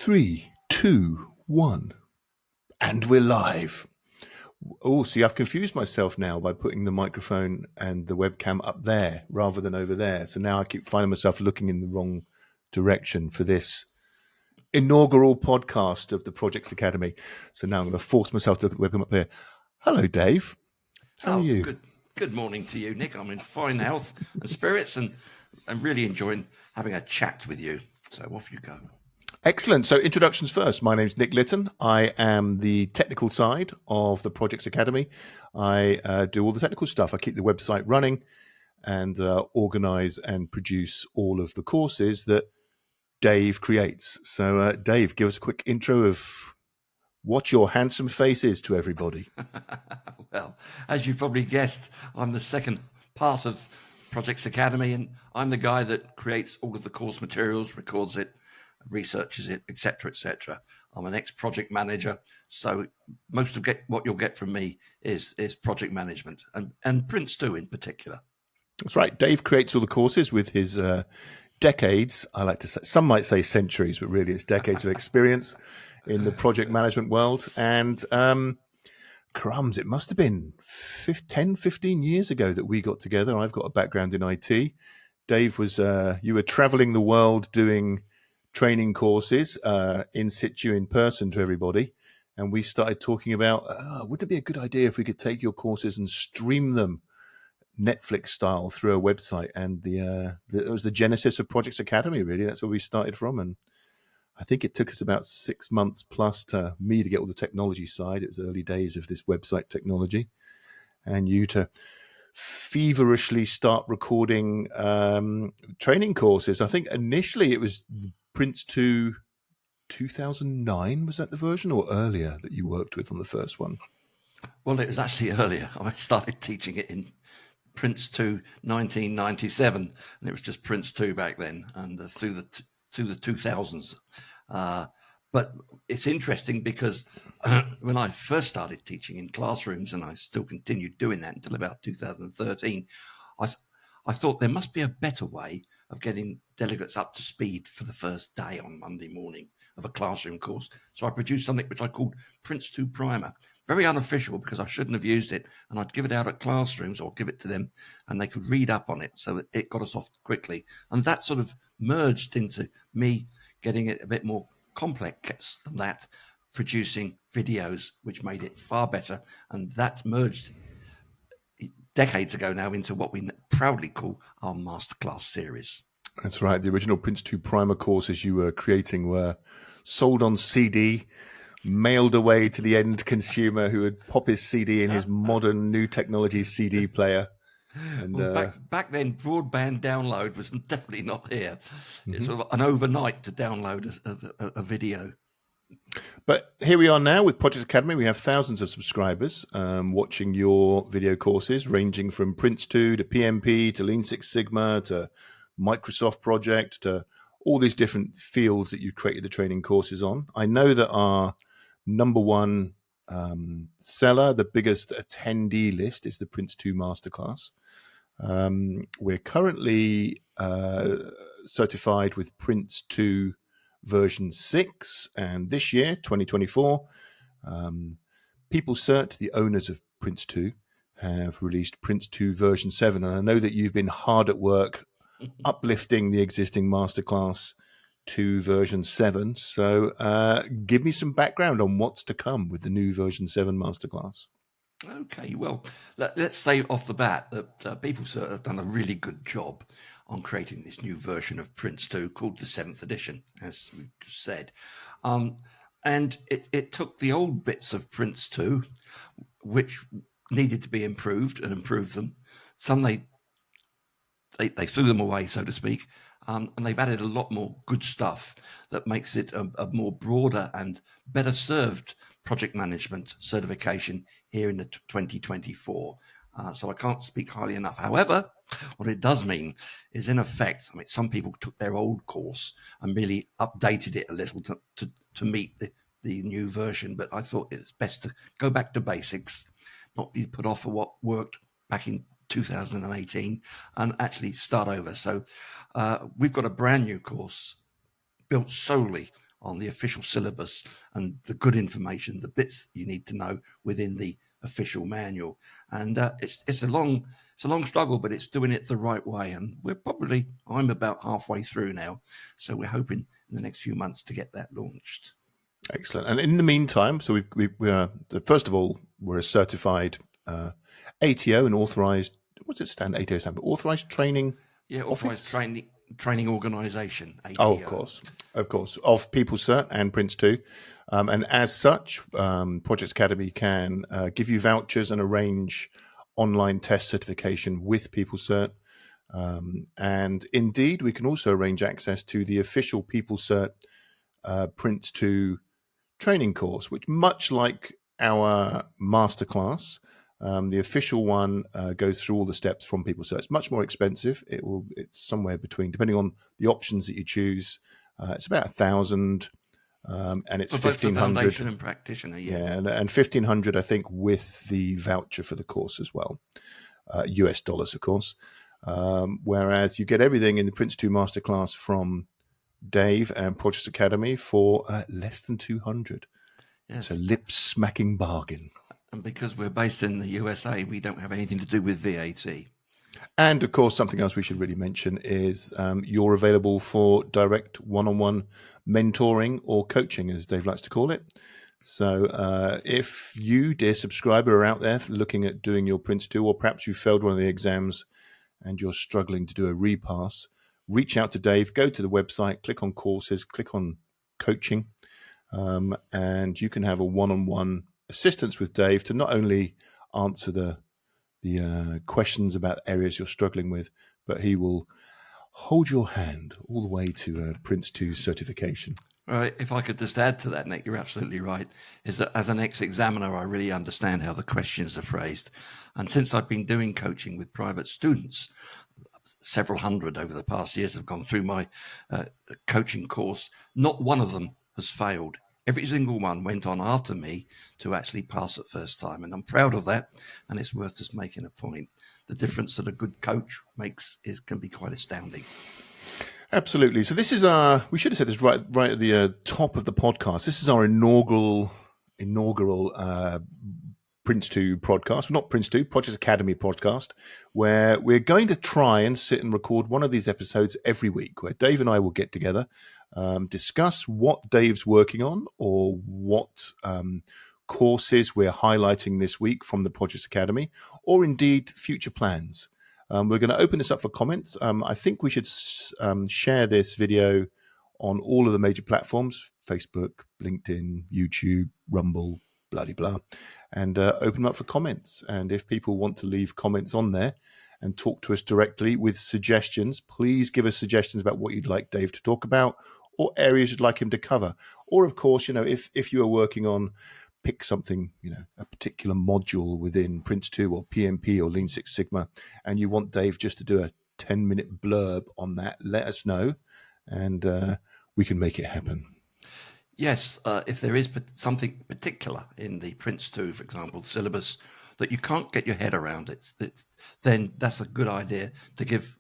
3, 2, 1. And we're live. Oh, see, I've confused myself now by putting the microphone and the webcam up there rather than over there. So now I keep finding myself looking in the wrong direction for this inaugural podcast of the Projex Academy. So now I'm going to force myself to look at the webcam up there. Hello, Dave. How are you? Good morning to you, Nick. I'm in fine health and spirits and I'm really enjoying having a chat with you. So off you go. Excellent. So introductions first. My name's Nick Litton. I am the technical side of the Projex Academy. I do all the technical stuff. I keep the website running and organize and produce all of the courses that Dave creates. So Dave, give us a quick intro of what your handsome face is to everybody. Well, as you've probably guessed, I'm the second part of Projex Academy, and I'm the guy that creates all of the course materials, records it, researches it, etc., etc. I'm an ex-project manager, so most of what you'll get from me is project management and Prince 2 in particular. That's right. Dave creates all the courses with his decades. I like to say, some might say centuries, but really it's decades of experience in the project management world. And crumbs, it must have been 10, 15 years ago that we got together. I've got a background in IT. Dave was, you were traveling the world doing training courses in situ, in person to everybody. And we started talking about, wouldn't it be a good idea if we could take your courses and stream them Netflix style through a website? And it was the genesis of Projex Academy, really. That's where we started from. And I think it took us about 6 months plus to me to get all the technology side. It was early days of this website technology. And you to feverishly start recording training courses. I think initially it was Prince 2 2009. Was that the version or earlier that you worked with on the first one? Well, it was actually earlier. I started teaching it in Prince 2 1997, and it was just Prince 2 back then, and through the 2000s. But it's interesting because when I first started teaching in classrooms, and I still continued doing that until about 2013, I thought there must be a better way of getting delegates up to speed for the first day on Monday morning of a classroom course. So I produced something which I called Prince 2 Primer. Very unofficial because I shouldn't have used it, and I'd give it out at classrooms or give it to them and they could read up on it, so that it got us off quickly. And that sort of merged into me getting it a bit more complex than that, producing videos which made it far better, and that merged decades ago now into what we proudly call our Masterclass series. That's right. The original Prince 2 Primer courses you were creating were sold on CD, mailed away to the end consumer who would pop his CD in his modern new technology CD player. And well, back then, broadband download was definitely not here. It's sort of an overnight to download a video. But here we are now with Projex Academy. We have thousands of subscribers watching your video courses, ranging from Prince 2 to PMP to Lean Six Sigma to Microsoft Project to all these different fields that you created the training courses on. I know that our number one seller, the biggest attendee list, is the Prince 2 Masterclass. We're currently certified with Prince 2 version 6, and this year, 2024, PeopleCert, the owners of Prince 2, have released Prince 2 version 7, and I know that you've been hard at work uplifting the existing Masterclass to version 7. So give me some background on what's to come with the new version 7 Masterclass. Okay, well, let's say off the bat that PeopleCert have done a really good job on creating this new version of Prince 2 called the 7th edition, as we just said. And it took the old bits of Prince 2, which needed to be improved, and improved them. Some they threw them away, so to speak, and they've added a lot more good stuff that makes it a more broader and better served project management certification here in the 2024. So I can't speak highly enough. However, what it does mean is, in effect, I mean, some people took their old course and really updated it a little to meet the new version. But I thought it's best to go back to basics, not be put off for what worked back in 2018, and actually start over. So we've got a brand new course built solely on the official syllabus and the good information, the bits you need to know within the official manual. And it's a long struggle, but it's doing it the right way. And I'm about halfway through now, so we're hoping in the next few months to get that launched. Excellent. And in the meantime, so we're first of all, we're a certified ATO, an authorized. What's it stand? ATO stand for authorized training. Yeah, authorized training organisation. ATO. Oh, of course, of PeopleCert and Prince2, and as such, Projex Academy can give you vouchers and arrange online test certification with PeopleCert, and indeed, we can also arrange access to the official PeopleCert Prince2 training course, which, much like our masterclass, the official one goes through all the steps from PeopleCert. It's much more expensive. It's somewhere between, depending on the options that you choose, it's about 1,000, and it's 1,500 foundation and practitioner. Yeah, and 1,500, I think, with the voucher for the course as well, US dollars, of course. Whereas you get everything in the Prince2 masterclass from Dave and Projex Academy for less than 200. Yes. It's a lip-smacking bargain. And because we're based in the USA, we don't have anything to do with VAT. And, of course, something else we should really mention is you're available for direct one-on-one mentoring or coaching, as Dave likes to call it. So if you, dear subscriber, are out there looking at doing your Prince2, or perhaps you failed one of the exams and you're struggling to do a repass, reach out to Dave, go to the website, click on courses, click on coaching, and you can have a one-on-one assistance with Dave to not only answer the questions about areas you're struggling with, but he will hold your hand all the way to Prince2 certification. Right. If I could just add to that, Nick, you're absolutely right, is that as an ex-examiner, I really understand how the questions are phrased. And since I've been doing coaching with private students, several hundred over the past years have gone through my coaching course, not one of them has failed. Every single one went on after me to actually pass it first time. And I'm proud of that. And it's worth just making a point. The difference that a good coach makes can be quite astounding. Absolutely. So this is we should have said this right at the top of the podcast. This is our inaugural Prince2 podcast, not Prince2, Projex Academy podcast, where we're going to try and sit and record one of these episodes every week, where Dave and I will get together, discuss what Dave's working on or what courses we're highlighting this week from the Projex Academy, or indeed future plans. We're going to open this up for comments. I think we should share this video on all of the major platforms, Facebook, LinkedIn, YouTube, Rumble, blah, and open up for comments. And if people want to leave comments on there and talk to us directly with suggestions, please give us suggestions about what you'd like Dave to talk about or areas you'd like him to cover. Or, of course, if you are working on pick something, a particular module within Prince2 or PMP or Lean Six Sigma, and you want Dave just to do a 10-minute blurb on that, let us know, and we can make it happen. Yes, if there is something particular in the Prince2, for example, syllabus, that you can't get your head around it, then that's a good idea to give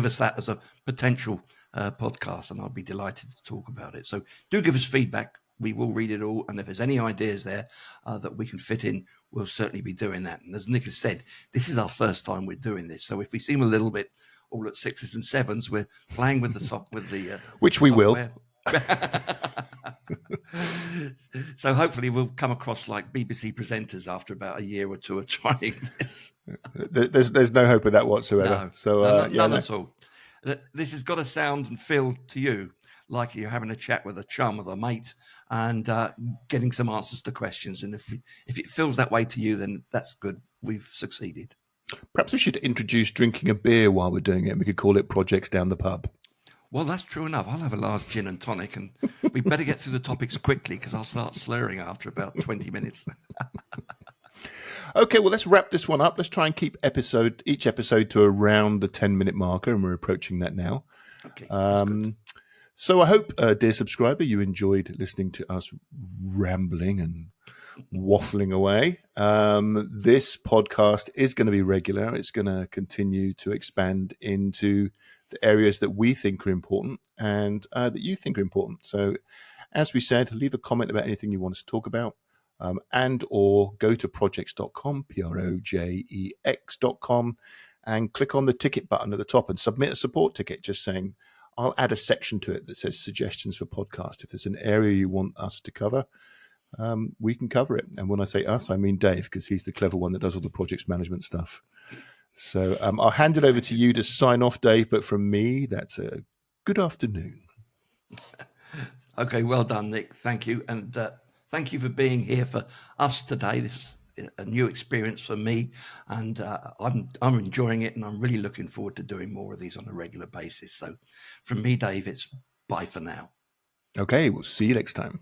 us that as a potential podcast, and I'll be delighted to talk about it. So do give us feedback. We will read it all, and if there's any ideas there that we can fit in, we'll certainly be doing that. And as Nick has said, this is our first time we're doing this, so if we seem a little bit all at 6s and 7s, we're playing with the which we software. Will. So hopefully we'll come across like BBC presenters after about a year or two of trying this. There's no hope of that whatsoever. None at all. This has got to sound and feel to you like you're having a chat with a chum, with a mate, and getting some answers to questions. And if it feels that way to you, then that's good. We've succeeded. Perhaps we should introduce drinking a beer while we're doing it, and we could call it Projects Down the Pub. Well, that's true enough. I'll have a large gin and tonic, and we better get through the topics quickly because I'll start slurring after about 20 minutes. Okay, well, let's wrap this one up. Let's try and keep each episode to around the 10-minute marker, and we're approaching that now. Okay. So I hope, dear subscriber, you enjoyed listening to us rambling and waffling away. This podcast is going to be regular. It's going to continue to expand into the areas that we think are important and that you think are important. So, as we said, leave a comment about anything you want us to talk about, and or go to projex.com, projex.com, and click on the ticket button at the top and submit a support ticket, just saying, I'll add a section to it that says suggestions for podcast. If there's an area you want us to cover, we can cover it. And when I say us, I mean Dave, because he's the clever one that does all the projects management stuff. So I'll hand it over to you to sign off, Dave. But from me, that's a good afternoon. Okay, well done, Nick. Thank you. And thank you for being here for us today. This is a new experience for me, and I'm enjoying it, and I'm really looking forward to doing more of these on a regular basis. So from me, Dave, it's bye for now. Okay, we'll see you next time.